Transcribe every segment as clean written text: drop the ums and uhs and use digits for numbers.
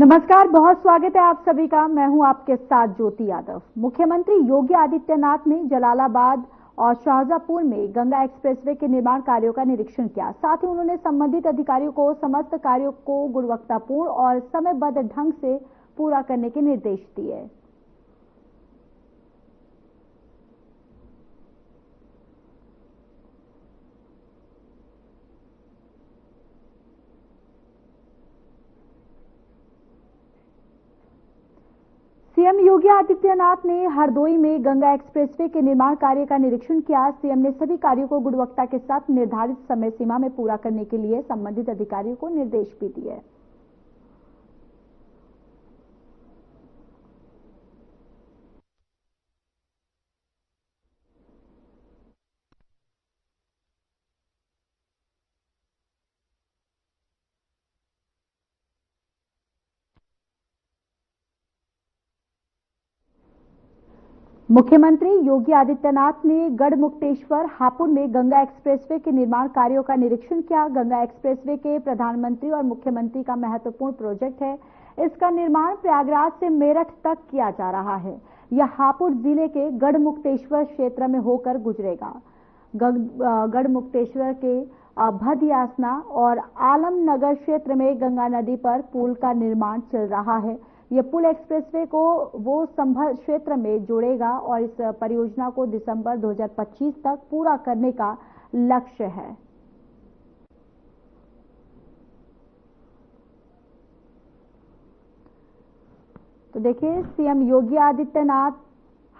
नमस्कार, बहुत स्वागत है आप सभी का। मैं हूं आपके साथ ज्योति यादव। मुख्यमंत्री योगी आदित्यनाथ ने जलालाबाद और शाहजहांपुर में गंगा एक्सप्रेसवे के निर्माण कार्यों का निरीक्षण किया। साथ ही उन्होंने संबंधित अधिकारियों को समस्त कार्यों को गुणवत्तापूर्ण और समयबद्ध ढंग से पूरा करने के निर्देश दिए। सीएम योगी आदित्यनाथ ने हरदोई में गंगा एक्सप्रेसवे के निर्माण कार्य का निरीक्षण किया। सीएम ने सभी कार्यों को गुणवत्ता के साथ निर्धारित समय सीमा में पूरा करने के लिए संबंधित अधिकारियों को निर्देश भी दिए। मुख्यमंत्री योगी आदित्यनाथ ने गढ़मुक्तेश्वर हापुड़ में गंगा एक्सप्रेसवे के निर्माण कार्यों का निरीक्षण किया। गंगा एक्सप्रेसवे के प्रधानमंत्री और मुख्यमंत्री का महत्वपूर्ण प्रोजेक्ट है। इसका निर्माण प्रयागराज से मेरठ तक किया जा रहा है। यह हापुड़ जिले के गढ़मुक्तेश्वर क्षेत्र में होकर गुजरेगा। गढ़मुक्तेश्वर के भदयासना और आलमनगर क्षेत्र में गंगा नदी पर पुल का निर्माण चल रहा है। यह पुल एक्सप्रेसवे को वो संभल क्षेत्र में जोड़ेगा और इस परियोजना को दिसंबर 2025 तक पूरा करने का लक्ष्य है। तो देखिए, सीएम योगी आदित्यनाथ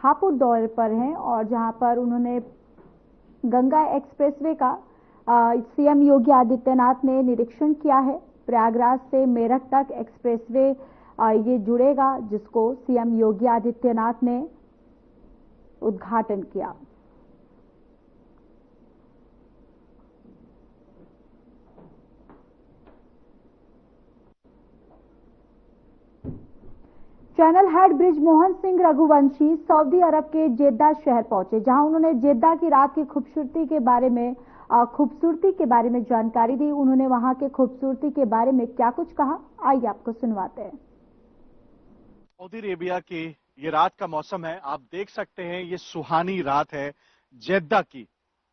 हापुड़ दौरे पर हैं और जहां पर उन्होंने गंगा एक्सप्रेसवे का सीएम योगी आदित्यनाथ ने निरीक्षण किया है। प्रयागराज से मेरठ तक एक्सप्रेसवे ये जुड़ेगा, जिसको सीएम योगी आदित्यनाथ ने उद्घाटन किया। चैनल हेड बृजमोहन सिंह रघुवंशी सऊदी अरब के जेद्दा शहर पहुंचे, जहां उन्होंने जेद्दा की रात की खूबसूरती के बारे में जानकारी दी। उन्होंने वहां के खूबसूरती के बारे में क्या कुछ कहा, आइए आपको सुनवाते हैं। सऊदी अरेबिया के ये रात का मौसम है, आप देख सकते हैं ये सुहानी रात है जेद्दा की।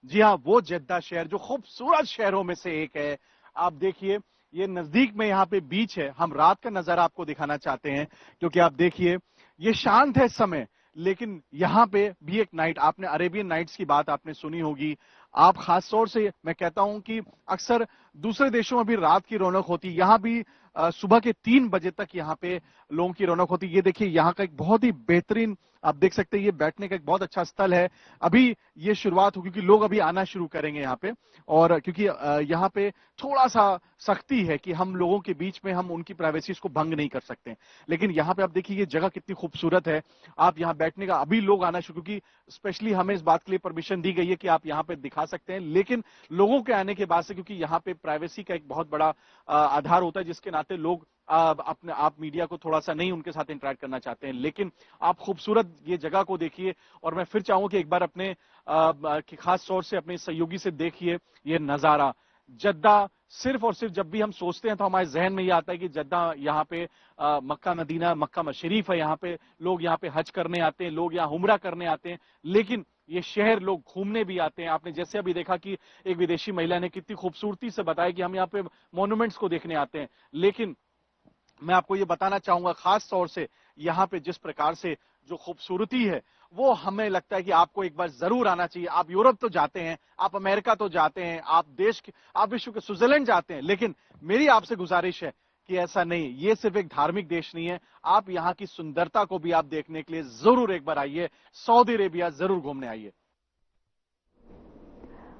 जी हाँ, वो जेद्दा शहर जो खूबसूरत शहरों में से एक है। आप देखिए, ये नजदीक में यहाँ पे बीच है। हम रात का नजारा आपको दिखाना चाहते हैं क्योंकि आप देखिए ये शांत है समय, लेकिन यहाँ पे भी एक नाइट, आपने अरेबियन नाइट्स की बात आपने सुनी होगी। आप खास तौर से मैं कहता हूं कि अक्सर दूसरे देशों में भी रात की रौनक होती, यहाँ भी सुबह के 3 बजे तक यहाँ पे लोगों की रौनक होती। ये देखिए यहाँ का एक बहुत ही बेहतरीन, आप देख सकते हैं ये बैठने का एक बहुत अच्छा स्थल है। अभी ये शुरुआत हो क्योंकि लोग अभी आना शुरू करेंगे यहाँ पे, और क्योंकि यहाँ पे थोड़ा सा सख्ती है कि हम लोगों के बीच में हम उनकी प्राइवेसीज को भंग नहीं कर सकते। लेकिन यहाँ पे आप देखिए ये जगह कितनी खूबसूरत है। आप यहाँ बैठने का, अभी लोग आना शुरू, क्योंकि स्पेशली हमें इस बात के लिए परमिशन दी गई है कि आप यहाँ पे दिखा सकते हैं, लेकिन लोगों के आने के बाद से, क्योंकि यहाँ पे प्राइवेसी का एक बहुत बड़ा आधार होता है, जिसके नाते लोग अपने आप मीडिया को थोड़ा सा नहीं उनके साथ इंटरेक्ट करना चाहते हैं। लेकिन आप खूबसूरत ये जगह को देखिए, और मैं फिर चाहूंगा कि एक बार अपने खास तौर से अपने सहयोगी से देखिए ये नजारा। जद्दा सिर्फ और सिर्फ जब भी हम सोचते हैं तो हमारे जहन में ये आता है कि जद्दा यहाँ पे मक्का मदीना, मक्का शरीफ है, यहाँ पे लोग यहाँ पे हज करने आते हैं, लोग यहाँ उम्रा करने आते हैं, लेकिन ये शहर लोग घूमने भी आते हैं। आपने जैसे अभी देखा कि एक विदेशी महिला ने कितनी खूबसूरती से बताया कि हम यहाँ पे मॉन्यूमेंट्स को देखने आते हैं, लेकिन मैं आपको ये बताना चाहूंगा खास तौर से यहाँ पे जिस प्रकार से जो खूबसूरती है, वो हमें लगता है कि आपको एक बार जरूर आना चाहिए। आप यूरोप तो जाते हैं, आप अमेरिका तो जाते हैं, आप विश्व के स्विट्जरलैंड जाते हैं, लेकिन मेरी आपसे गुजारिश है कि ऐसा नहीं, ये सिर्फ एक धार्मिक देश नहीं है। आप यहाँ की सुंदरता को भी आप देखने के लिए जरूर एक बार आइए, सऊदी अरेबिया जरूर घूमने आइए।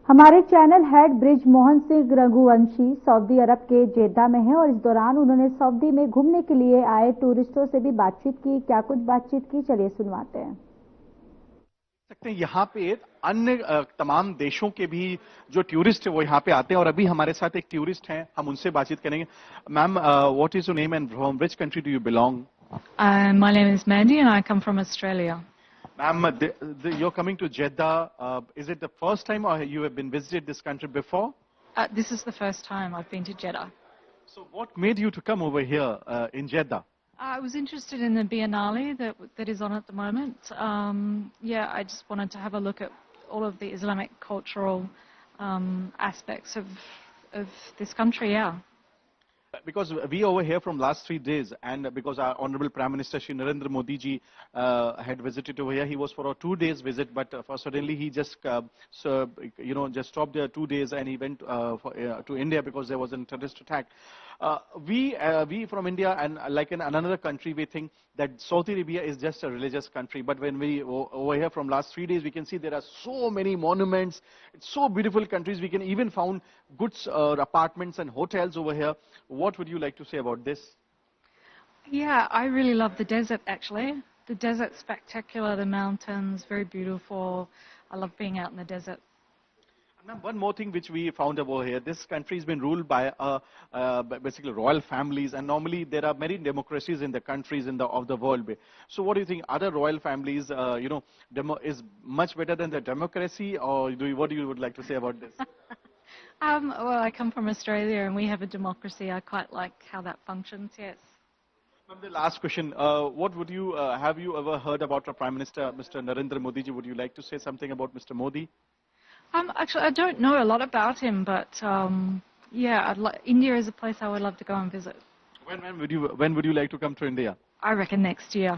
हमारे चैनल हेड बृजमोहन सिंह रघुवंशी सऊदी अरब के जेद्दा में हैं और इस दौरान उन्होंने सऊदी में घूमने के लिए आए टूरिस्टों से भी बातचीत की। क्या कुछ बातचीत की, चलिए सुनवाते हैं। सकते हैं यहाँ पे अन्य तमाम देशों के भी जो टूरिस्ट है वो यहाँ पे आते हैं, और अभी हमारे साथ एक टूरिस्ट हैं, हम उनसे बातचीत करेंगे। Ma'am, what is your name and from which country do you belong? My name is Mandy and I come from Australia. Ma'am, you're coming to Jeddah. Is it the first time or you have been visited this country before? This is the first time I've been to Jeddah. So what made you to come over here in Jeddah? I was interested in the Biennale that is on at the moment. Yeah, I just wanted to have a look at all of the Islamic cultural aspects of this country. Yeah. Because we over here from last 3 days, and because our Honorable Prime Minister Shri Narendra Modi ji had visited over here. He was for a 2 days visit, but for suddenly he just just stopped there 2 days and he went to India because there was a terrorist attack. We from India and like in another country, we think that Saudi Arabia is just a religious country. But when we over here from last 3 days, we can see there are so many monuments. It's so beautiful countries. We can even found good apartments and hotels over here. What would you like to say about this? Yeah, I really love the desert actually. The desert's spectacular, the mountains, very beautiful. I love being out in the desert. Ma'am, one more thing which we found over here, this country has been ruled by basically royal families, and normally there are many democracies in the countries of the world. So what do you think, other royal families, is much better than the democracy, or what do you would like to say about this? Well, I come from Australia and we have a democracy. I quite like how that functions, yes. Ma'am, the last question, what would you, have you ever heard about our Prime Minister, Mr. Narendra Modi ji? Would you like to say something about Mr. Modi? Actually, I don't know a lot about him, but yeah, India is a place I would love to go and visit. When would you like to come to India? I reckon next year.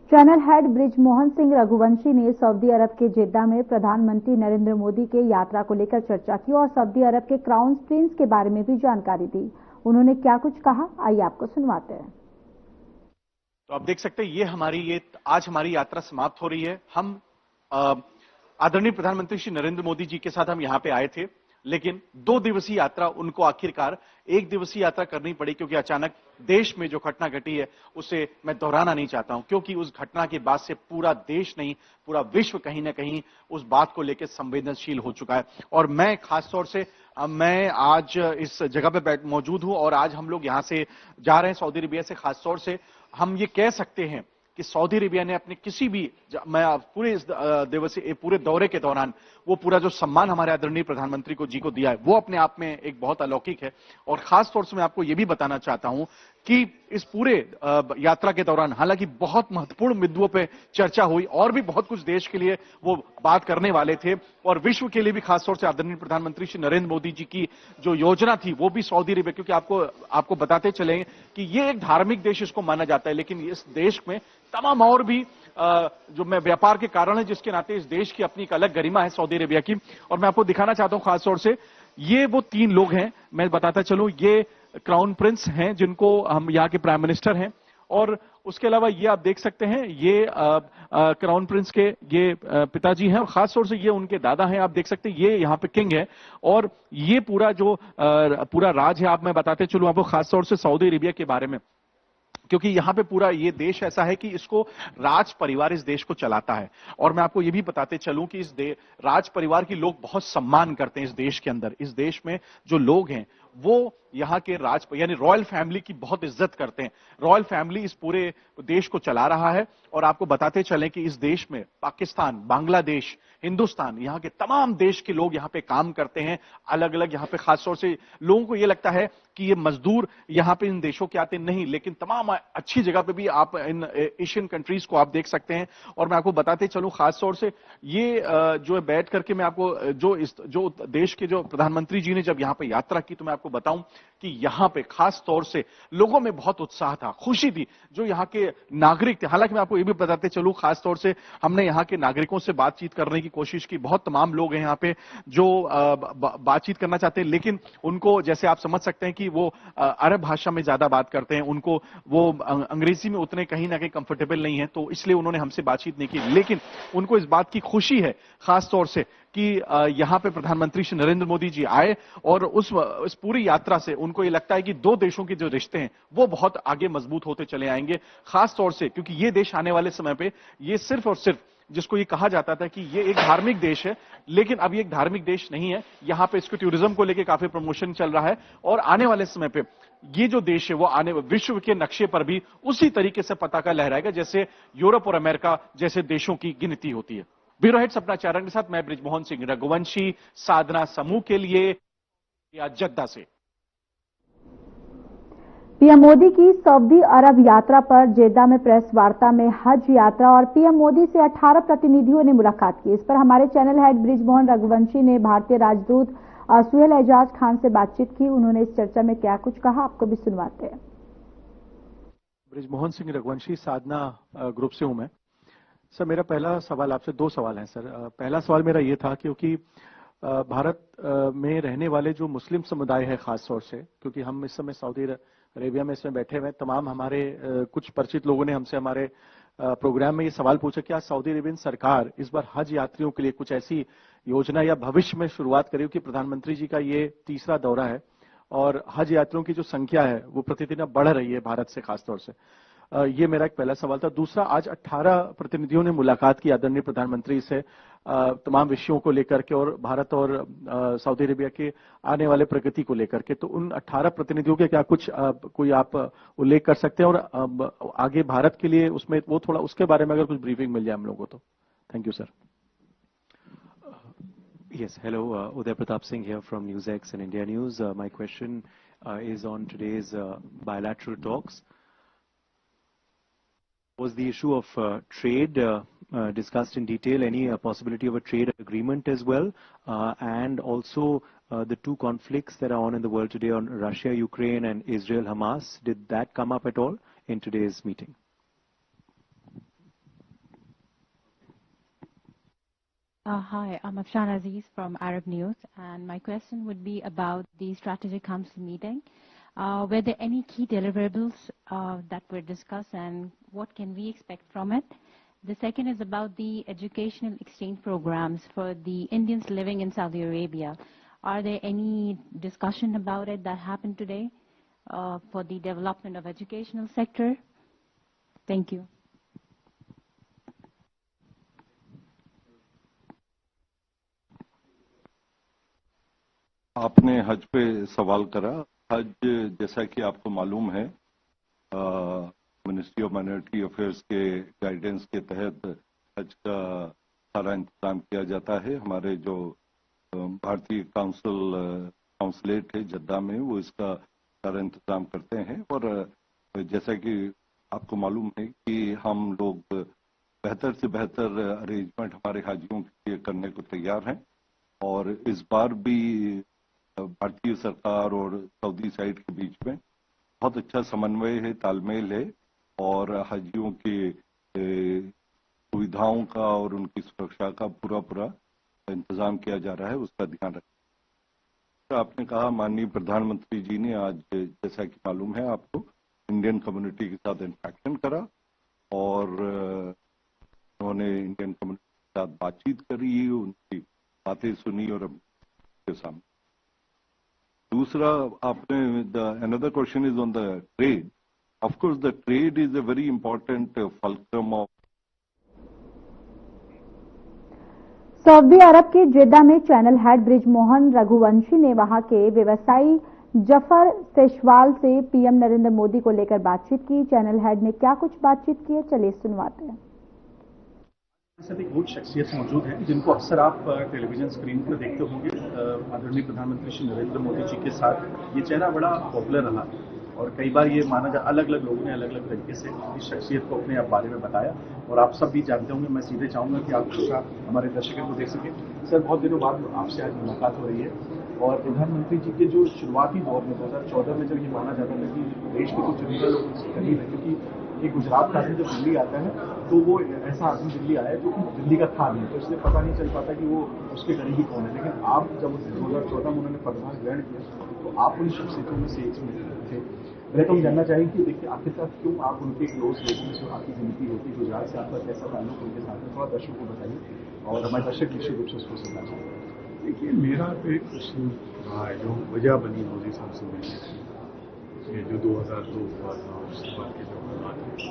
Channel head Brijmohan Singh Raghuvanshi ने Saudi अरब के Jeddah में प्रधानमंत्री नरेंद्र मोदी के यात्रा को लेकर चर्चा की और सऊदी अरब के क्राउन प्रिंस के बारे में भी जानकारी दी। उन्होंने क्या कुछ कहा, आइए आपको सुनवाते हैं। तो आप देख सकते हैं ये आज हमारी यात्रा समाप्त हो रही है। हम आदरणीय प्रधानमंत्री श्री नरेंद्र मोदी जी के साथ हम यहाँ पे आए थे, लेकिन 2 दिवसीय यात्रा उनको आखिरकार 1 दिवसीय यात्रा करनी पड़ी, क्योंकि अचानक देश में जो घटना घटी है उसे मैं दोहराना नहीं चाहता हूं, क्योंकि उस घटना के बाद से पूरा देश नहीं, पूरा विश्व कहीं ना कहीं उस बात को लेकर संवेदनशील हो चुका है। और मैं खासतौर से मैं आज इस जगह पे मौजूद हूं और आज हम लोग यहां से जा रहे हैं सऊदी अरेबिया से। खासतौर से हम ये कह सकते हैं कि सऊदी अरेबिया ने अपने किसी भी पूरे इस दिवसीय पूरे दौरे के दौरान वो पूरा जो सम्मान हमारे आदरणीय प्रधानमंत्री जी को दिया है, वो अपने आप में एक बहुत अलौकिक है। और खास तौर से मैं आपको ये भी बताना चाहता हूं कि इस पूरे यात्रा के दौरान हालांकि बहुत महत्वपूर्ण मुद्दों पे चर्चा हुई और भी बहुत कुछ देश के लिए वो बात करने वाले थे और विश्व के लिए भी खासतौर से आदरणीय प्रधानमंत्री श्री नरेंद्र मोदी जी की जो योजना थी वो भी सऊदी अरेबिया, क्योंकि आपको बताते चले कि ये एक धार्मिक देश इसको माना जाता है, लेकिन इस देश में तमाम और भी जो मैं व्यापार के कारण है, जिसके नाते इस देश की अपनी एक अलग गरिमा है सऊदी अरेबिया की। और मैं आपको दिखाना चाहता हूं खासतौर से ये वो 3 लोग हैं, मैं बताता चलूं, ये क्राउन प्रिंस हैं जिनको हम यहाँ के प्राइम मिनिस्टर हैं, और उसके अलावा ये आप देख सकते हैं ये क्राउन प्रिंस के ये पिताजी हैं, और खासतौर से ये उनके दादा हैं। आप देख सकते हैं ये यहाँ पे किंग है, और ये पूरा जो पूरा राज है, आप मैं बताते चलूं आपको खासतौर से सऊदी अरेबिया के बारे में, क्योंकि यहां पे पूरा ये देश ऐसा है कि इसको राज परिवार इस देश को चलाता है। और मैं आपको ये भी बताते चलूं कि इस राज परिवार की लोग बहुत सम्मान करते हैं इस देश के अंदर। इस देश में जो लोग हैं वो यहाँ के यानी रॉयल फैमिली की बहुत इज्जत करते हैं। रॉयल फैमिली इस पूरे देश को चला रहा है। और आपको बताते चलें कि इस देश में पाकिस्तान, बांग्लादेश, हिंदुस्तान, यहाँ के तमाम देश के लोग यहाँ पे काम करते हैं अलग अलग। यहाँ पे खासतौर से लोगों को ये लगता है कि ये मजदूर यहाँ पे इन देशों के आते नहीं, लेकिन तमाम अच्छी जगह पे भी आप इन एशियन कंट्रीज को आप देख सकते हैं। और मैं आपको बताते चलूं खासतौर से ये जो बैठ करके मैं आपको जो देश के जो प्रधानमंत्री जी ने जब यहाँ पे यात्रा की, तो मैं आपको बताऊं कि यहाँ पे खास तौर से लोगों में बहुत उत्साह था, खुशी थी। जो यहाँ के नागरिक थे, हालांकि मैं आपको ये भी बताते चलूं खास तौर से हमने यहाँ के नागरिकों से बातचीत करने की कोशिश की। बहुत तमाम लोग हैं यहाँ पे जो बातचीत करना चाहते हैं, लेकिन उनको जैसे आप समझ सकते हैं कि वो अरब भाषा में ज्यादा बात करते हैं, उनको वो अंग्रेजी में उतने कहीं ना कहीं कंफर्टेबल नहीं है, तो इसलिए उन्होंने हमसे बातचीत नहीं की। लेकिन उनको इस बात की खुशी है खास तौर से कि यहां पे प्रधानमंत्री श्री नरेंद्र मोदी जी आए, और उस पूरी यात्रा से उनको ये लगता है कि 2 देशों के जो रिश्ते हैं वो बहुत आगे मजबूत होते चले आएंगे। खास तौर से क्योंकि ये देश आने वाले समय पे ये सिर्फ और सिर्फ जिसको ये कहा जाता था कि ये एक धार्मिक देश है, लेकिन अब ये एक धार्मिक देश नहीं है। यहां पे इसको टूरिज्म को लेकर काफी प्रमोशन चल रहा है, और आने वाले समय पे ये जो देश है वो आने विश्व के नक्शे पर भी उसी तरीके से पताका लहराएगा जैसे यूरोप और अमेरिका जैसे देशों की गिनती होती है। ब्यूरो हेड सपना चारण के साथ मैं ब्रिजमोहन सिंह रघुवंशी, साधना समूह के लिए या जद्दा से। पीएम मोदी की सऊदी अरब यात्रा पर जेद्दा में प्रेस वार्ता में हज यात्रा और पीएम मोदी से 18 प्रतिनिधियों ने मुलाकात की। इस पर हमारे चैनल हेड बृजमोहन रघुवंशी ने भारतीय राजदूत सुहेल एजाज खान से बातचीत की। उन्होंने इस चर्चा में क्या कुछ कहा, आपको भी सुनवाते हैं। बृजमोहन सिंह रघुवंशी, साधना ग्रुप से हूं मैं। सर, मेरा पहला सवाल आपसे, दो सवाल हैं सर। पहला सवाल मेरा ये था क्योंकि भारत में रहने वाले जो मुस्लिम समुदाय है खास तौर से, क्योंकि हम इस समय सऊदी अरेबिया में इसमें बैठे हुए, तमाम हमारे कुछ परिचित लोगों ने हमसे हमारे प्रोग्राम में ये सवाल पूछा कि आज सऊदी अरेबियन सरकार इस बार हज यात्रियों के लिए कुछ ऐसी योजना या भविष्य में शुरुआत करे, कि प्रधानमंत्री जी का ये तीसरा दौरा है और हज यात्रियों की जो संख्या है वो प्रतिदिन बढ़ रही है भारत से खासतौर से। ये मेरा एक पहला सवाल था। दूसरा, आज 18 प्रतिनिधियों ने मुलाकात की आदरणीय प्रधानमंत्री से तमाम विषयों को लेकर के और भारत और सऊदी अरेबिया के आने वाले प्रगति को लेकर के। तो उन 18 प्रतिनिधियों के क्या कुछ कोई आप उल्लेख कर सकते हैं, और आगे भारत के लिए उसमें वो थोड़ा उसके बारे में अगर कुछ ब्रीफिंग मिल जाए हम लोगों को तो। Thank you sir. Yes, hello, Uday Pratap Singh here from NewsX and India News. My question is on today's bilateral talks. Was the issue of trade discussed in detail? Any possibility of a trade agreement as well? And also the two conflicts that are on in the world today on Russia, Ukraine and Israel, Hamas, did that come up at all in today's meeting? Hi, I'm Afshan Aziz from Arab News, and my question would be about the Strategic Council meeting. Were there any key deliverables that were discussed, and what can we expect from it? The second is about the educational exchange programs for the Indians living in Saudi Arabia. Are there any discussion about it that happened today for the development of educational sector? Thank you. आपने हज पे सवाल करा। हज, जैसा कि आपको मालूम है, मिनिस्ट्री ऑफ माइनॉरिटी अफेयर्स के गाइडेंस के तहत हज का सारा इंतजाम किया जाता है। हमारे जो भारतीय काउंसलेट है जद्दा में, वो इसका सारा इंतजाम करते हैं। और जैसा कि आपको मालूम है कि हम लोग बेहतर से बेहतर अरेंजमेंट हमारे हाजियों के लिए करने को तैयार हैं। और इस बार भी भारतीय सरकार और सऊदी साइड के बीच में बहुत अच्छा समन्वय है, तालमेल है, और हाजियों के सुविधाओं का और उनकी सुरक्षा का पूरा इंतजाम किया जा रहा है, उसका ध्यान रखें। आपने कहा, माननीय प्रधानमंत्री जी ने आज, जैसा कि मालूम है आपको, इंडियन कम्युनिटी के साथ इंटरेक्शन करा और उन्होंने इंडियन कम्युनिटी के साथ बातचीत करी, उनकी बातें सुनी और उनके सामने। दूसरा, आपने another question is on the trade. Of course, the trade is a very important fulcrum of. सऊदी अरब के जेद्दा में चैनल हेड बृजमोहन रघुवंशी ने वहां के व्यवसायी जफर सेशवाल से पीएम नरेंद्र मोदी को लेकर बातचीत की। चैनल हेड ने क्या कुछ बातचीत की है, चलिए सुनवाते हैं। साथ एक बहुत शख्सियत मौजूद हैं जिनको अक्सर आप टेलीविजन स्क्रीन पर देखते होंगे। आदरणीय प्रधानमंत्री श्री नरेंद्र मोदी जी के साथ ये चेहरा बड़ा पॉपुलर रहा और कई बार ये माना जा, अलग अलग लोगों ने अलग अलग तरीके से इस शख्सियत को अपने बारे में बताया और आप सब भी जानते होंगे। मैं सीधे चाहूंगा कि आप उसका हमारे दर्शकों को देख सकें। सर, बहुत दिनों बाद आपसे आज मुलाकात हो रही है और प्रधानमंत्री जी के जो शुरुआती दौर में 2014 में जब ये माना जाता था कि देश के कुछ चुनिंदा लोगों से करीब है, क्योंकि एक गुजरात का आदमी जब दिल्ली आता है तो वो ऐसा आदमी दिल्ली आया जो कि दिल्ली का था नहीं, तो इसलिए पता नहीं चल पाता कि वो उसके करीबी कौन है। लेकिन आप जब 2014 में उन्होंने पदभार ग्रहण किया तो आप उन शख्सियतों में से एक थे। पहले तो हम जानना चाहेंगे कि देखिए आखिरकार क्यों आप उनके क्लोज लोगों से आपकी जिंदगी होती है, गुजरात से आपका कैसा ताल्लुक उनके साथ है, थोड़ा दर्शकों को बताइए और हमारे दर्शक निश्चित रूप से उसको सुनना चाहिए। देखिए, मेरा तो एक क्वेश्चन रहा है जो वजह बनी मोदी साहब से मिलने की, ये जो 2002 हुआ था उसके बाद के जो हालात थे,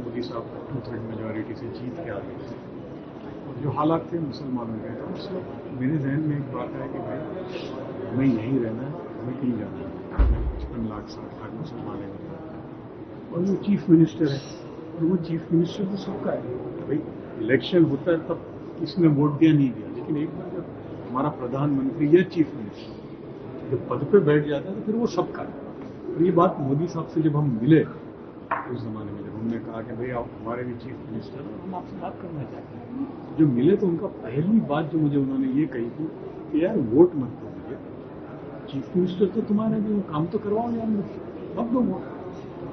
मोदी साहब 2/3 मेजॉरिटी से जीत के आ गए थे और जो हालात थे मुसलमानों के, तो उस वक्त मेरे जहन में एक बात है कि भाई हमें यहीं रहना है, हमें कहीं जाना है। 55 लाख 60 लाख मुसलमान हैं और वो चीफ मिनिस्टर है और वो चीफ मिनिस्टर तो सबका है। भाई इलेक्शन होता है तब किसने वोट दिया नहीं दिया, लेकिन एक बार जब हमारा प्रधानमंत्री या चीफ मिनिस्टर जब पद पे बैठ जाता है तो फिर वो सबका है। और ये बात मोदी साहब से जब हम मिले उस जमाने में, जब हमने कहा कि भाई आप हमारे भी चीफ मिनिस्टर हैं, हम आपसे बात करना चाहते हैं, जो मिले तो उनका पहली बात जो मुझे उन्होंने ये कही थी कि यार वोट मत दो मुझे, चीफ मिनिस्टर तो तुम्हारा भी वो काम तो करवाओ यार मुझसे, मत दो वोट।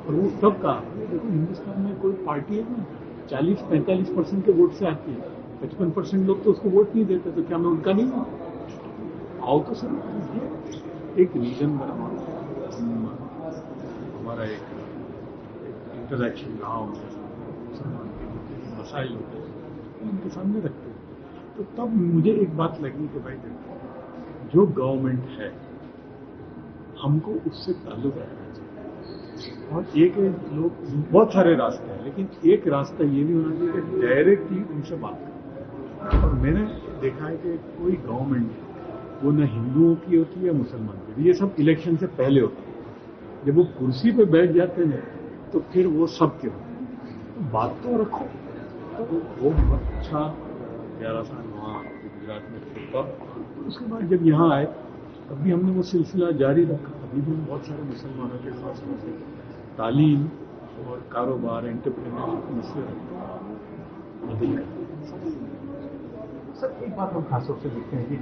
और वो तब कहा देखो हिंदुस्तान में कोई पार्टी है ना 40-45% के वोट से आती है, 55% लोग तो उसको वोट नहीं देते, तो क्या मैं उनका नहीं हूँ? आओ तो सर, ये एक रीजन बना, हमारा एक इंटरेक्शन रहा मुसलमान के मसाइल होते हैं उनके सामने रखते हैं। तो तब मुझे एक बात लगी कि भाई देखो जो गवर्नमेंट है हमको उससे ताल्लुक रखना चाहिए, और एक लोग बहुत सारे रास्ते हैं, लेकिन एक रास्ता ये भी होना चाहिए कि डायरेक्टली उनसे बात करें। और मैंने देखा है कि कोई गवर्नमेंट वो न हिंदुओं की होती है मुसलमान की, ये सब इलेक्शन से पहले होता है। जब वो कुर्सी पे बैठ जाते हैं तो फिर वो सब के होते हैं, तो बात तो रखो। तो वो बहुत अच्छा 11 साल वहाँ गुजरात में था। उसके बाद जब यहाँ आए तब भी हमने वो सिलसिला जारी रखा। अभी भी बहुत सारे मुसलमानों के खास तौर से तालीम और कारोबार एंटरप्रेन्योरशिप मसले रखते हैं। सर एक बात हम खास तौर से देखते हैं कि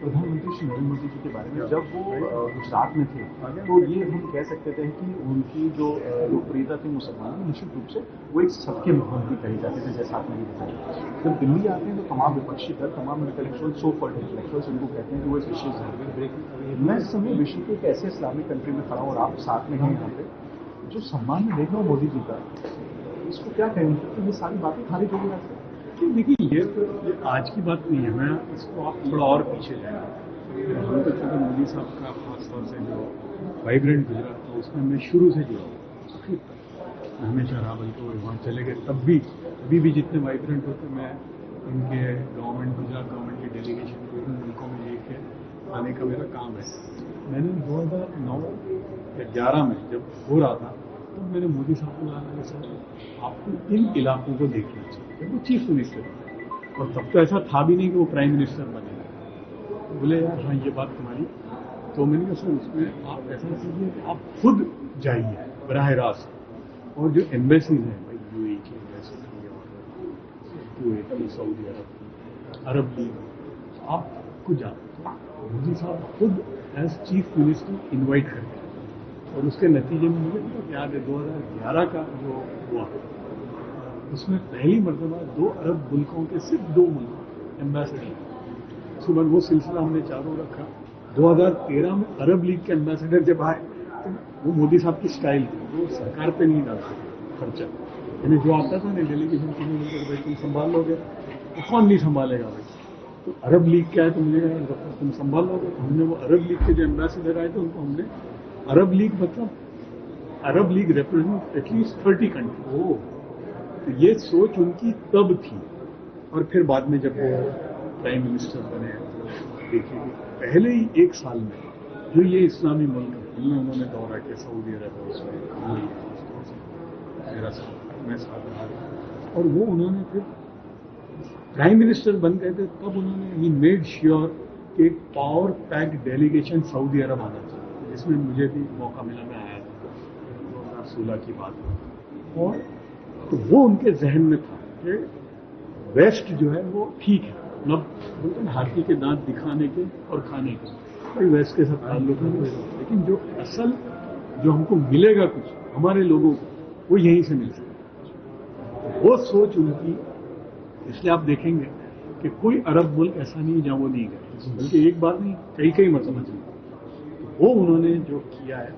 प्रधानमंत्री श्री नरेंद्र मोदी जी के बारे में जब वो गुजरात में थे तो ये हम कह सकते थे कि उनकी जो लोकप्रियता थी मुसलमानों में निश्चित रूप से वो एक सबके मुख्यमंत्री कही जाती थी, जैसा आपने भी बताया। जब दिल्ली आते हैं तो तमाम विपक्षी दल, तमाम इंटेलेक्चुअल, सो कॉल्ड इंटेलेक्चुअल्स उनको कहते हैं कि वो इस विशेष धर्म ब्रेक। मैं इस समय विश्व के एक ऐसे इस्लामिक कंट्री में खड़ा हूँ और आप साथ में हैं यहाँ पे, जो सम्मान में देख रहा हूँ मोदी जी का, इसको क्या कहेंगे? तो ये सारी बातें खाली होगी रास्ते। देखिए ये आज की बात नहीं है, मैं इसको आप थोड़ा और पीछे जाएंगे। हम तो चूँकि मोदी साहब का खासतौर से जो वाइब्रेंट गुजरात था उसमें मैं शुरू से जुड़ा हूँ, आखिर तक हमेशा रहा। बल्कि वहाँ चले गए तब भी अभी भी जितने वाइब्रेंट होते मैं इनके गवर्नमेंट, गुजरात गवर्नमेंट के डेलीगेशन को इन मुल्कों में लेके आने का मेरा काम है। मैंने 2009 या 11 में जब हो रहा था तब मैंने मोदी साहब को कहा कि सर आपको इन इलाकों को देखना चाहिए। जब वो चीफ मिनिस्टर थे और तब तो ऐसा था भी नहीं कि वो प्राइम मिनिस्टर बने। तो बोले यार हाँ ये बात तुम्हारी। तो मैंने कहा सर उसमें आप ऐसा कीजिए कि आप खुद जाइए बराह रास्त, और जो एम्बेसीज हैं भाई यूएई की एम्बेसी और कुवैत की, सऊदी अरब लीग, आप खुद जाते। मोदी साहब खुद एज चीफ मिनिस्टर इन्वाइट करते हैं और उसके नतीजे में मुझे तो याद है 2011 का जो हुआ उसमें पहली मरतबा 2 अरब मुल्कों के सिर्फ 2 मुल्क एम्बेसडर। उसके बाद वो सिलसिला हमने चारों रखा। 2013 में अरब लीग के एम्बेसडर जब आए तो वो मोदी साहब की स्टाइल थी, वो सरकार पे नहीं डालते खर्चा, यानी जो आता था ना डेलीगेशन के लिए भाई तुम संभाल लोगे, तो कौन नहीं संभालेगा भाई। तो अरब लीग क्या है तो मुझे तुम संभाल लोगे। हमने वो अरब लीग के जो एम्बेसडर आए थे उनको हमने अरब लीग मतलब अरब लीग रिप्रेजेंट एटलीस्ट 30 कंट्री। तो ये सोच उनकी तब थी। और फिर बाद में जब वो प्राइम मिनिस्टर बने देखिए पहले ही 1 साल में जो ये इस्लामी मुल्क उन्होंने दौरा किया, सऊदी अरब है उसमें मेरा साथ मैं साथ रहा, और वो उन्होंने फिर प्राइम मिनिस्टर बन गए थे तब उन्होंने ही मेड श्योर कि एक पावर पैक्ड डेलीगेशन सऊदी अरब आना चाहिए, जिसमें मुझे भी मौका मिला, मैं आया था 2016 की बात है। और तो वो उनके जहन में था कि वेस्ट जो है वो ठीक है, मतलब बोलते हैं हाथी के दांत दिखाने के और खाने के, भाई वेस्ट के साथ ताल्लुक है, लेकिन जो असल जो हमको मिलेगा कुछ हमारे लोगों को वो यहीं से मिल सकता। वो सोच उनकी, इसलिए आप देखेंगे कि कोई अरब मुल्क ऐसा नहीं जहां वो नहीं गए, बल्कि एक बार नहीं कई मरतबा चले। वो उन्होंने जो किया है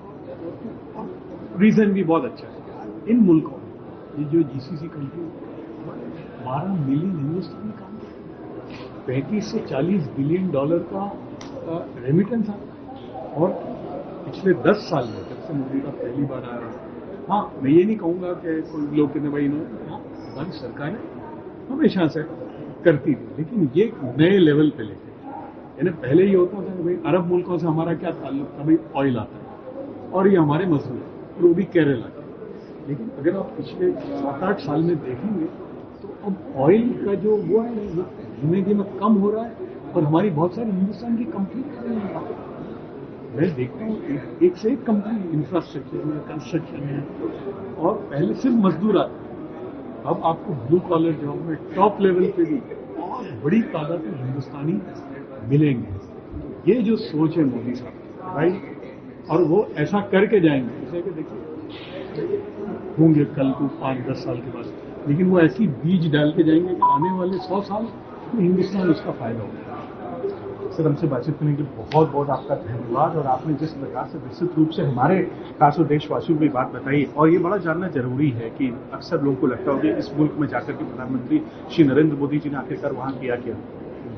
रीजन भी बहुत अच्छा है। इन मुल्कों में ये जो जीसीसी कंट्री 12 मिलियन हिंदुस्तानी काम करते हैं, 35 से 40 बिलियन डॉलर का रेमिटेंस आता, और पिछले 10 साल में जब से मोदी का पहली बार आया, हाँ मैं ये नहीं कहूँगा कि कोई लोग कहते भाई इन्होंने सरकारें हमेशा से करती थी, लेकिन ये नए लेवल पे लेके, यानी पहले ये होता था कि भाई अरब मुल्कों से हमारा क्या ताल्लुक था, भाई ऑयल आता है और ये हमारे मसले, और वो भी केरला के। लेकिन अगर आप पिछले 7-8 साल में देखेंगे तो अब ऑयल का जो वो है धीमे धीमे कम हो रहा है, और हमारी बहुत सारी हिंदुस्तान की कंपनी कर रही है। मैं देखता हूँ एक से एक कंपनी इंफ्रास्ट्रक्चर में, कंस्ट्रक्शन में, और पहले सिर्फ मजदूर आते, अब आपको ब्लू कॉलर जॉब में टॉप लेवल पे भी और बड़ी तादाद में हिंदुस्तानी मिलेंगे। ये जो सोच है मोदी साहब, राइट, और वो ऐसा करके जाएंगे, जैसे कि देखिए होंगे कल को 5-10 साल के बाद, लेकिन वो ऐसी बीज डाल के जाएंगे कि आने वाले 100 साल में हिंदुस्तान उसका फायदा होगा। सर, हमसे बातचीत करने के लिए बहुत बहुत आपका धन्यवाद, और आपने जिस प्रकार से विस्तृत रूप से हमारे खासतौर देशवासियों की बात बताई, और ये बड़ा जानना जरूरी है कि अक्सर लोगों को लगता होगा कि इस मुल्क में जाकर के प्रधानमंत्री श्री नरेंद्र मोदी जी ने आखिरकार वहां किया क्या।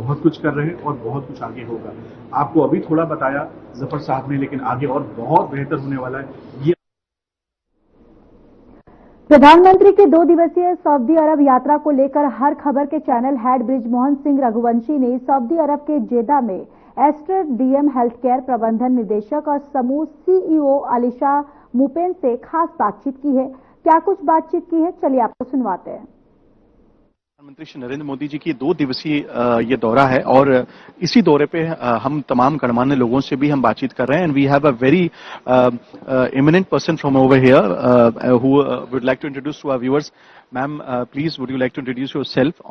बहुत कुछ कर रहे हैं और बहुत कुछ आगे होगा। आपको अभी थोड़ा बताया जफर साहब ने, लेकिन आगे और बहुत बेहतर होने वाला है। ये प्रधानमंत्री की 2 दिवसीय सऊदी अरब यात्रा को लेकर हर खबर के चैनल हेड बृजमोहन सिंह रघुवंशी ने सऊदी अरब के जेदा में एस्टर डीएम हेल्थ केयर प्रबंधन निदेशक और समूह सीईओ अलीशा मुपेन से खास बातचीत की है। क्या कुछ बातचीत की है, चलिए आपको सुनवाते हैं। प्रधानमंत्री श्री नरेंद्र मोदी जी की 2 दिवसीय ये दौरा है, और इसी दौरे पे हम तमाम गणमान्य लोगों से भी हम बातचीत कर रहे हैं। And we have a very eminent person from over here who would like to introduce to our viewers. Ma'am, please would you like to introduce yourself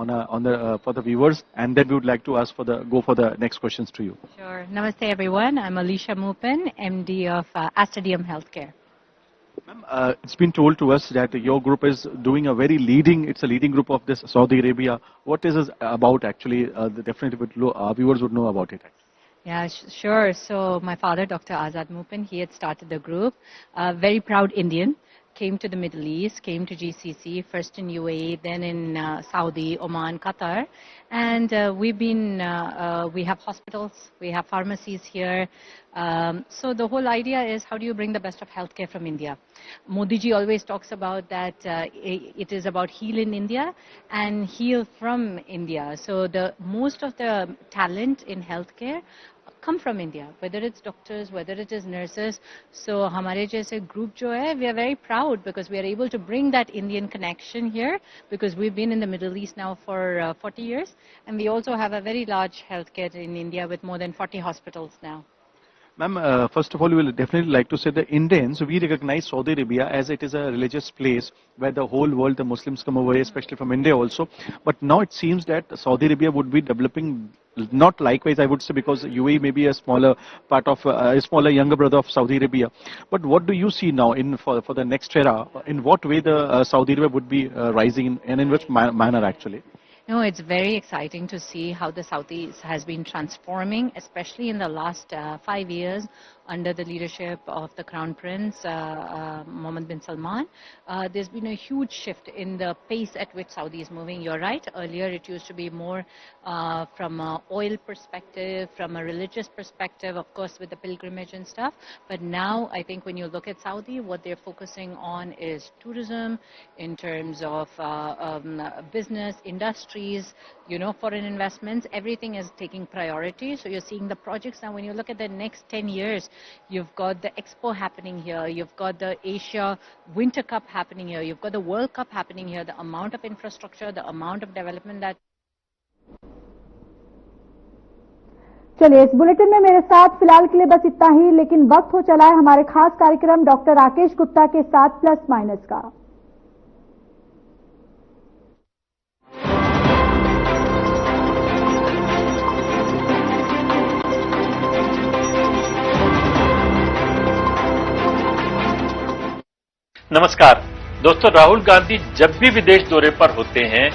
for the viewers, and then we would like to ask go for the next questions to you. Sure. Namaste everyone. I'm Alisha Mupin, MD of Aster DM Healthcare. Ma'am, it's been told to us that your group is doing it's a leading group of this Saudi Arabia. What is this about actually? Definitely our viewers would know about it. Yeah, sure. So my father, Dr. Azad Mupin, he had started the group. Very proud Indian. Came to the Middle East, came to GCC, first in UAE, then in Saudi, Oman, Qatar. And we have hospitals, we have pharmacies here. So the whole idea is, how do you bring the best of healthcare from India? Modi ji always talks about that it is about heal in India and heal from India. So the most of the talent in healthcare come from India, whether it's doctors, whether it is nurses. So हमारे जैसे group जो है, we are very proud because we are able to bring that Indian connection here, because we've been in the Middle East now for 40 years, and we also have a very large healthcare in India with more than 40 hospitals now. Ma'am, first of all, we will definitely like to say that Indians, we recognize Saudi Arabia as it is a religious place where the whole world, the Muslims come over here, especially from India also. But now it seems that Saudi Arabia would be developing, not likewise I would say, because UAE may be a smaller part of, a smaller younger brother of Saudi Arabia. But what do you see now for the next era? In what way the Saudi Arabia would be rising and in which manner actually? No, it's very exciting to see how the Saudis has been transforming, especially in the last 5 years under the leadership of the Crown Prince, Mohammed bin Salman. There's been a huge shift in the pace at which Saudi is moving. You're right, earlier it used to be more from an oil perspective, from a religious perspective, of course with the pilgrimage and stuff. But now I think when you look at Saudi, what they're focusing on is tourism, in terms of business, industries, foreign investments. Everything is taking priority. So you're seeing the projects now. When you look at the next 10 years, you've got the Expo happening here, you've got the Asia Winter Cup happening here, you've got the World Cup happening here, the amount of infrastructure, the amount of development that... चलिए, इस bulletin में मेरे साथ फिलहाल के लिए बस इतना ही, लेकिन वक्त हो चला है हमारे खास कार्यक्रम डॉक्टर राकेश गुप्ता के साथ प्लस माइनस का। नमस्कार दोस्तों, राहुल गांधी जब भी विदेश दौरे पर होते हैं